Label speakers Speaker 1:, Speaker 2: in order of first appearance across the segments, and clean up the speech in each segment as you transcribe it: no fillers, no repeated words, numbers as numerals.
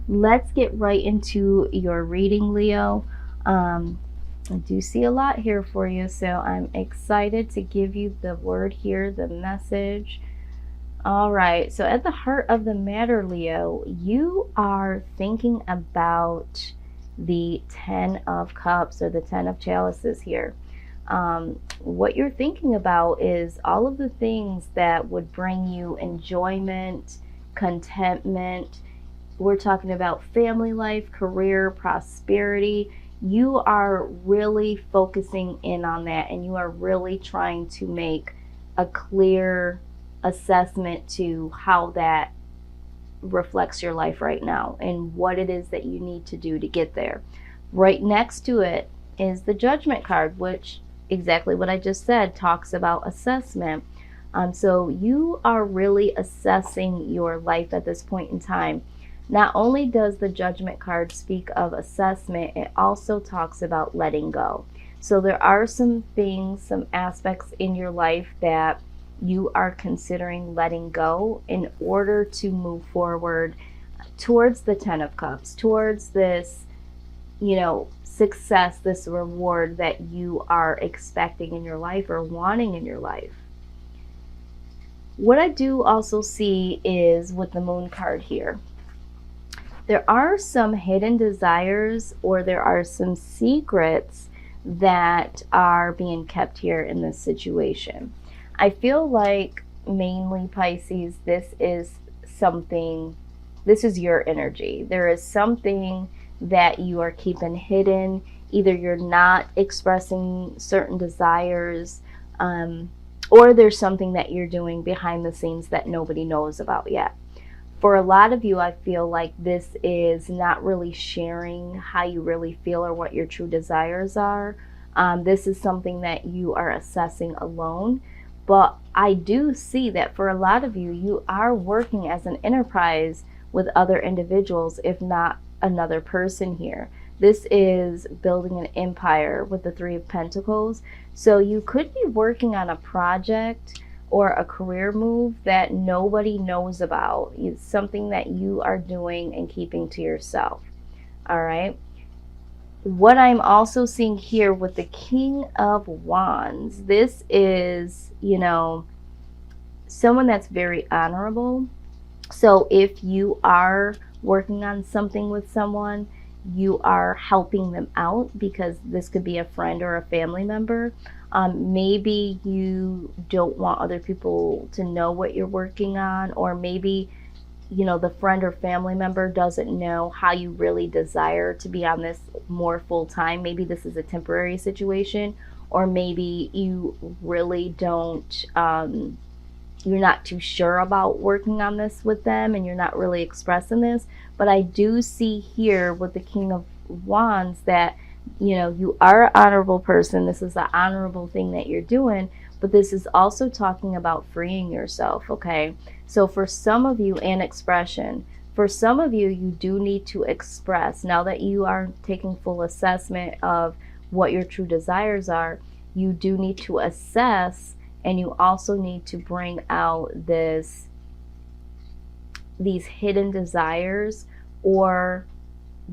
Speaker 1: let's get right into your reading, Leo. I do see a lot here for you, so I'm excited to give you the word here, the message. All right, so at the heart of the matter, Leo, you are thinking about the Ten of Cups or the Ten of Chalices here. What you're thinking about is all of the things that would bring you enjoyment, contentment. We're talking about family life, career, prosperity. You are really focusing in on that, and you are really trying to make a clear assessment to how that reflects your life right now and what it is that you need to do to get there. Right next to it is the Judgment card, which exactly what I just said talks about assessment. So you are really assessing your life at this point in time. Not only does the Judgment card speak of assessment, it also talks about letting go. So there are some things, some aspects in your life that you are considering letting go in order to move forward towards the Ten of Cups, towards this, success, this reward that you are expecting in your life or wanting in your life. What I do also see is with the Moon card here, there are some hidden desires or there are some secrets that are being kept here in this situation. I feel like mainly Pisces, this is your energy. There is something that you are keeping hidden. Either you're not expressing certain desires, or there's something that you're doing behind the scenes that nobody knows about yet. For a lot of you, I feel like this is not really sharing how you really feel or what your true desires are. This is something that you are assessing alone. But I do see that for a lot of you, you are working as an enterprise with other individuals, if not another person here. This is building an empire with the Three of Pentacles. So you could be working on a project or a career move that nobody knows about. It's something that you are doing and keeping to yourself. All right. What I'm also seeing here with the King of Wands, this is, someone that's very honorable. So if you are working on something with someone, you are helping them out, because this could be a friend or a family member. Maybe you don't want other people to know what you're working on, or maybe the friend or family member doesn't know how you really desire to be on this more full time. Maybe this is a temporary situation, or maybe you really don't, you're not too sure about working on this with them and you're not really expressing this. But I do see here with the King of Wands that, you are an honorable person. This is an honorable thing that you're doing, but this is also talking about freeing yourself, okay? So for some of you, and expression, for some of you, you do need to express. Now that you are taking full assessment of what your true desires are, you do need to assess, and you also need to bring out these hidden desires or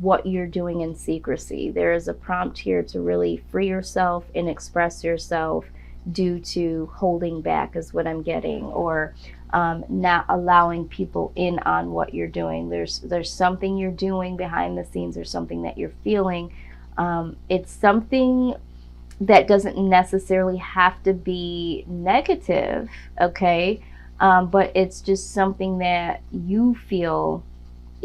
Speaker 1: what you're doing in secrecy. There is a prompt here to really free yourself and express yourself due to holding back, is what I'm getting, or not allowing people in on what you're doing. There's something you're doing behind the scenes, or something that you're feeling. It's something that doesn't necessarily have to be negative, okay? But it's just something that you feel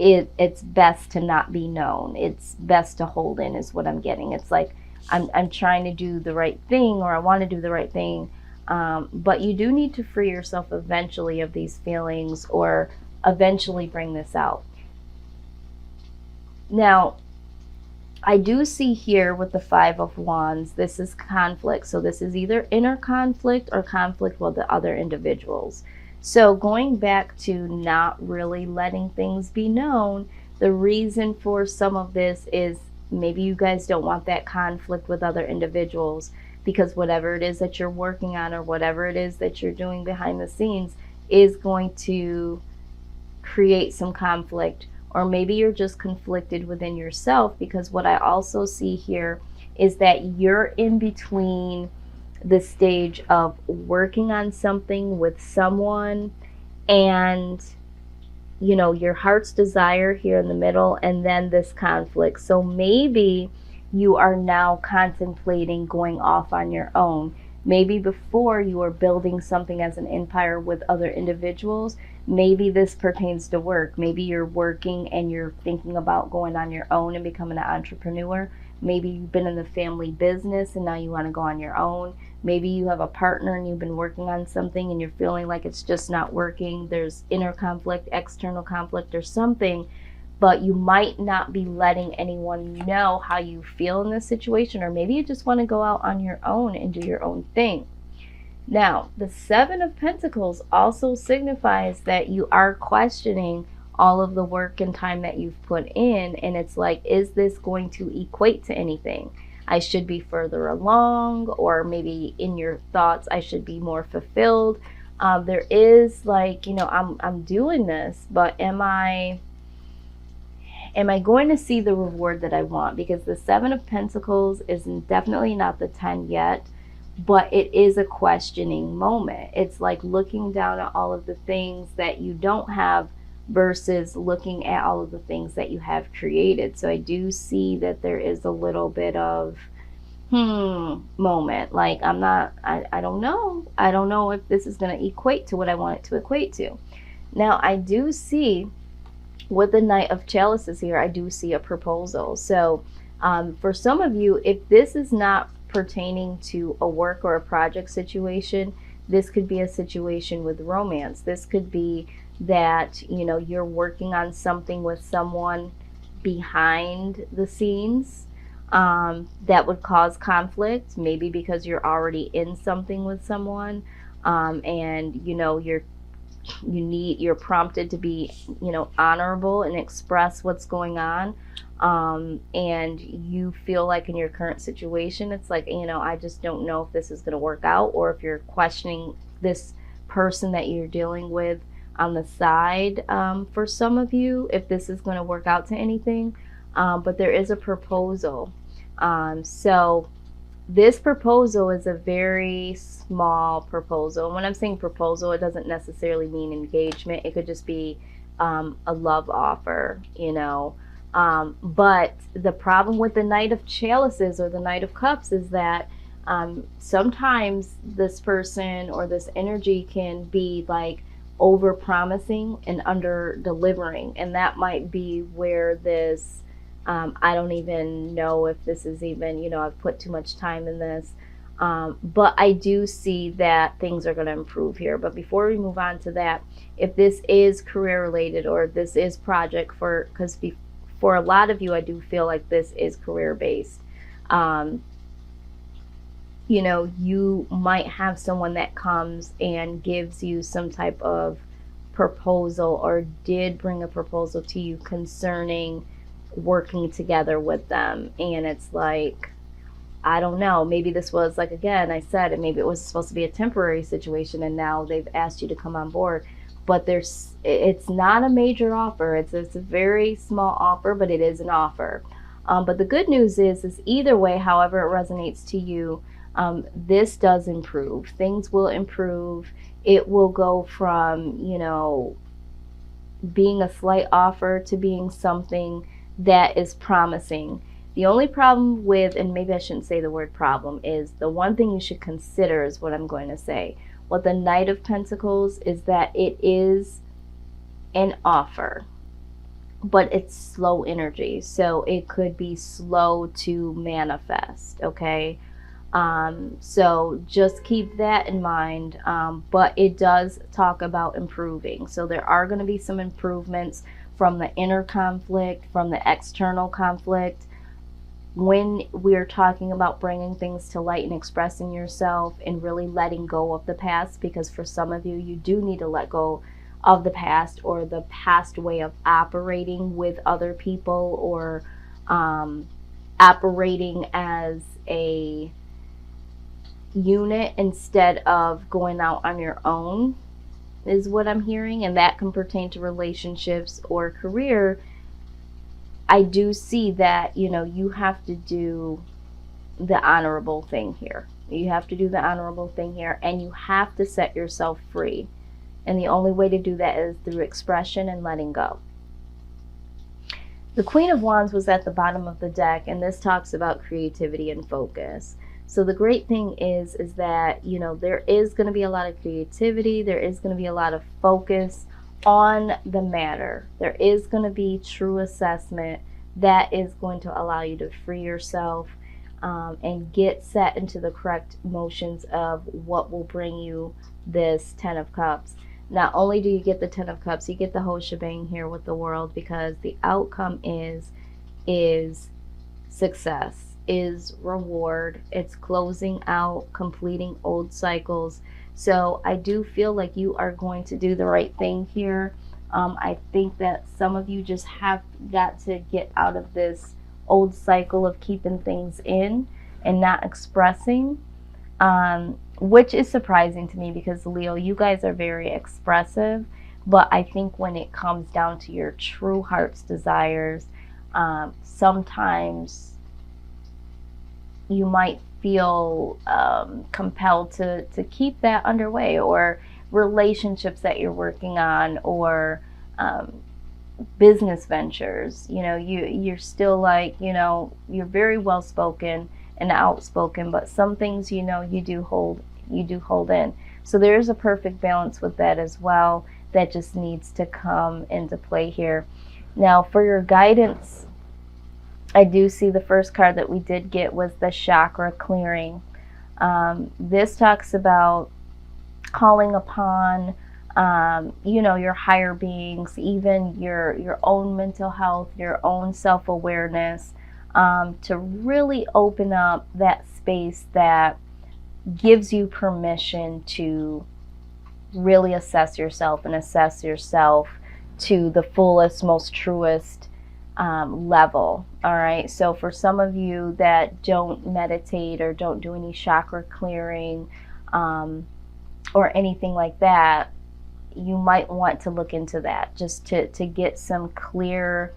Speaker 1: it's best to not be known. It's best to hold in, is what I'm getting. It's like I'm trying to do the right thing, or I want to do the right thing, but you do need to free yourself eventually of these feelings, or eventually bring this out. Now, I do see here with the Five of Wands, this is conflict. So this is either inner conflict or conflict with the other individuals. So going back to not really letting things be known, the reason for some of this is maybe you guys don't want that conflict with other individuals, because whatever it is that you're working on, or whatever it is that you're doing behind the scenes, is going to create some conflict or maybe you're just conflicted within yourself, because what I also see here is that you're in between the stage of working on something with someone and your heart's desire here in the middle, and then this conflict. So maybe you are now contemplating going off on your own. Maybe before you were building something as an empire with other individuals. Maybe this pertains to work. Maybe you're working and you're thinking about going on your own and becoming an entrepreneur. Maybe you've been in the family business and now you want to go on your own. Maybe you have a partner and you've been working on something and you're feeling like it's just not working. There's inner conflict, external conflict, or something, but you might not be letting anyone know how you feel in this situation, or maybe you just want to go out on your own and do your own thing. Now, the Seven of Pentacles also signifies that you are questioning all of the work and time that you've put in, and it's like, is this going to equate to anything? I should be further along, or maybe in your thoughts, I should be more fulfilled. There is like, I'm doing this, but am I going to see the reward that I want? Because the Seven of Pentacles is definitely not the 10 yet, but it is a questioning moment. It's like looking down at all of the things that you don't have versus looking at all of the things that you have created. So I do see that there is a little bit of moment. Like, I don't know. I don't know if this is going to equate to what I want it to equate to. Now, I do see with the Knight of Chalices here, I do see a proposal. So for some of you, if this is not pertaining to a work or a project situation, this could be a situation with romance. This could be that you're working on something with someone behind the scenes that would cause conflict, maybe because you're already in something with someone, and you're prompted to be honorable and express what's going on, and you feel like in your current situation it's like, I just don't know if this is going to work out, or if you're questioning this person that you're dealing with on the side, for some of you, if this is going to work out to anything. But there is a proposal. So this proposal is a very small proposal. And when I'm saying proposal, it doesn't necessarily mean engagement. It could just be a love offer, but the problem with the Knight of Chalices or the Knight of Cups is that sometimes this person or this energy can be like over promising and under delivering, and that might be where this I don't even know if this is even, I've put too much time in this, but I do see that things are going to improve here. But before we move on to that, if this is career related or if this is project because for a lot of you, I do feel like this is career based. You might have someone that comes and gives you some type of proposal, or did bring a proposal to you concerning working together with them. And it's like, I don't know, maybe this was, like, again, I said, and maybe it was supposed to be a temporary situation and now they've asked you to come on board. But it's not a major offer. It's a very small offer, but it is an offer. But the good news is either way, however it resonates to you, this does improve. Things will improve. It will go from, being a slight offer to being something that is promising. The only problem with, and maybe I shouldn't say the word problem, is the one thing you should consider is what I'm going to say. What the Knight of Pentacles is that it is an offer, but it's slow energy. So it could be slow to manifest, okay? So just keep that in mind. But it does talk about improving. So there are going to be some improvements from the inner conflict, from the external conflict. When we're talking about bringing things to light and expressing yourself and really letting go of the past, because for some of you, you do need to let go of the past or the past way of operating with other people, or operating as a unit instead of going out on your own, is what I'm hearing. And that can pertain to relationships or career. I do see that, you have to do the honorable thing here. You have to do the honorable thing here, and you have to set yourself free. And the only way to do that is through expression and letting go. The Queen of Wands was at the bottom of the deck, and this talks about creativity and focus. So the great thing is that, there is going to be a lot of creativity. There is going to be a lot of focus on the matter. There is going to be true assessment that is going to allow you to free yourself and get set into the correct motions of what will bring you this 10 of Cups. Not only do you get the 10 of Cups, you get the whole shebang here with the World, because the outcome is success, is reward. It's closing out, completing old cycles. So I do feel like you are going to do the right thing here. I think that some of you just have got to get out of this old cycle of keeping things in and not expressing, which is surprising to me, because Leo, you guys are very expressive, but I think when it comes down to your true heart's desires, sometimes you might feel compelled to keep that underway, or relationships that you're working on, or business ventures. You're still like, you're very well spoken and outspoken, but some things, you do hold in. So there's a perfect balance with that as well that just needs to come into play here. Now for your guidance, I do see the first card that we did get was the chakra clearing. This talks about calling upon your higher beings, even your own mental health, your own self-awareness, to really open up that space that gives you permission to really assess yourself and assess yourself to the fullest, most truest level. All right. So for some of you that don't meditate or don't do any chakra clearing or anything like that, you might want to look into that just to get some clear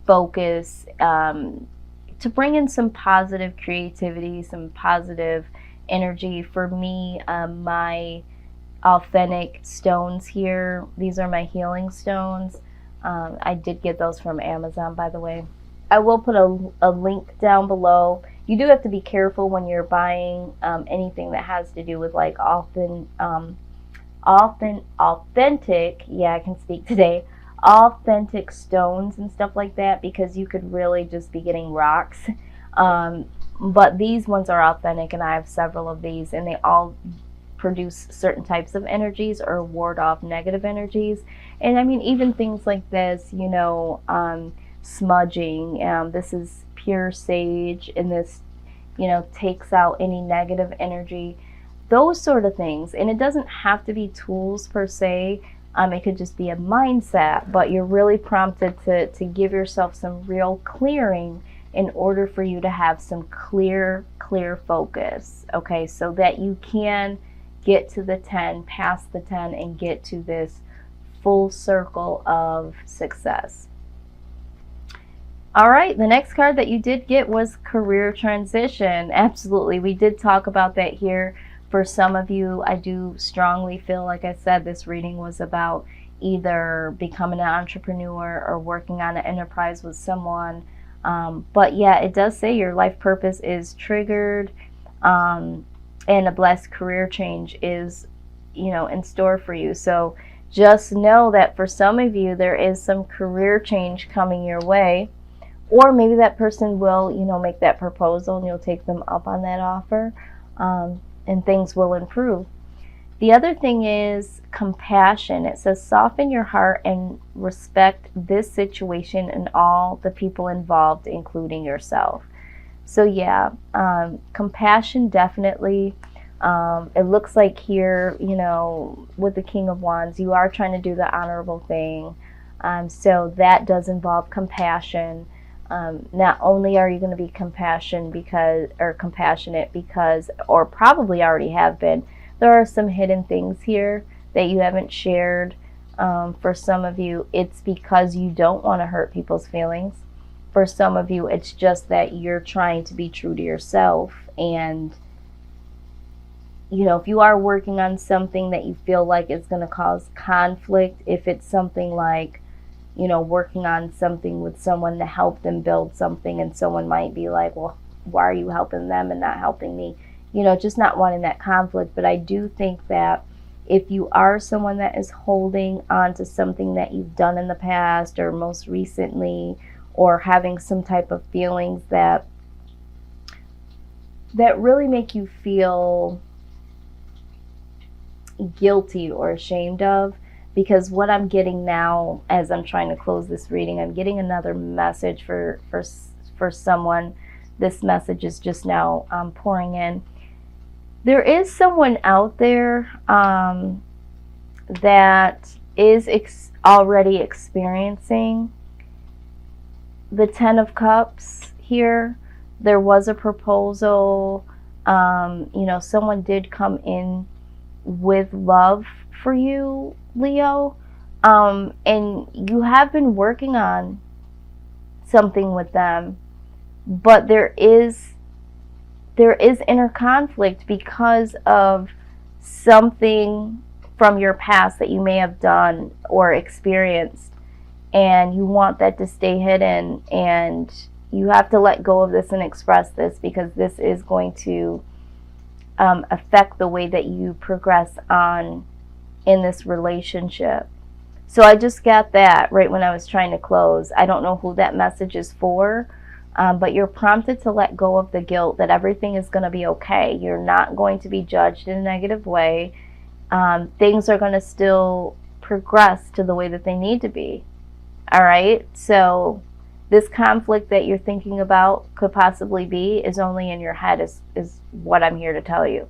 Speaker 1: focus, to bring in some positive creativity, some positive energy. For me, my authentic stones here, these are my healing stones. I did get those from Amazon, by the way. I will put a link down below. You do have to be careful when you're buying anything that has to do with like authentic, yeah, I can speak today, authentic stones and stuff like that, because you could really just be getting rocks. But these ones are authentic, and I have several of these, and they all produce certain types of energies or ward off negative energies. And I mean, even things like this, smudging, this is pure sage, and this, takes out any negative energy, those sort of things. And it doesn't have to be tools per se. It could just be a mindset, but you're really prompted to give yourself some real clearing in order for you to have some clear focus, okay, so that you can get to the 10, past the 10, and get to this full circle of success. All right, the next card that you did get was career transition. Absolutely, we did talk about that here. For some of you, I do strongly feel, like I said, this reading was about either becoming an entrepreneur or working on an enterprise with someone. But yeah, it does say your life purpose is triggered, and a blessed career change is, in store for you. So just know that for some of you, there is some career change coming your way, or maybe that person will, make that proposal and you'll take them up on that offer, and things will improve. The other thing is compassion. It says soften your heart and respect this situation and all the people involved, including yourself. So yeah, compassion definitely. It looks like here, with the King of Wands, you are trying to do the honorable thing. So that does involve compassion. Not only are you going to be compassionate because, or probably already have been, there are some hidden things here that you haven't shared. For some of you, it's because you don't want to hurt people's feelings. for some of you, it's just that you're trying to be true to yourself. And, you know, if you are working on something that you feel like is going to cause conflict, if it's something like, you know, working on something with someone to help them build something, and someone might be like, well, why are you helping them and not helping me? You know, just not wanting that conflict. But I do think that if you are someone that is holding on to something that you've done in the past or most recently, or having some type of feelings that really make you feel guilty or ashamed of, because what I'm getting now as I'm trying to close this reading, I'm getting another message for someone. This message is just now pouring in. There is someone out there that is already experiencing the 10 of Cups here. There was a proposal. You know, someone did come in with love for you, Leo. And you have been working on something with them, but there is inner conflict because of something from your past that you may have done or experienced, and you want that to stay hidden, and you have to let go of this and express this, because this is going to affect the way that you progress on in this relationship. So I just got that right when I was trying to close. I don't know who that message is for, but you're prompted to let go of the guilt that everything is going to be okay. You're not going to be judged in a negative way. Things are going to still progress to the way that they need to be. All right? So this conflict that you're thinking about could possibly be is only in your head, is what I'm here to tell you.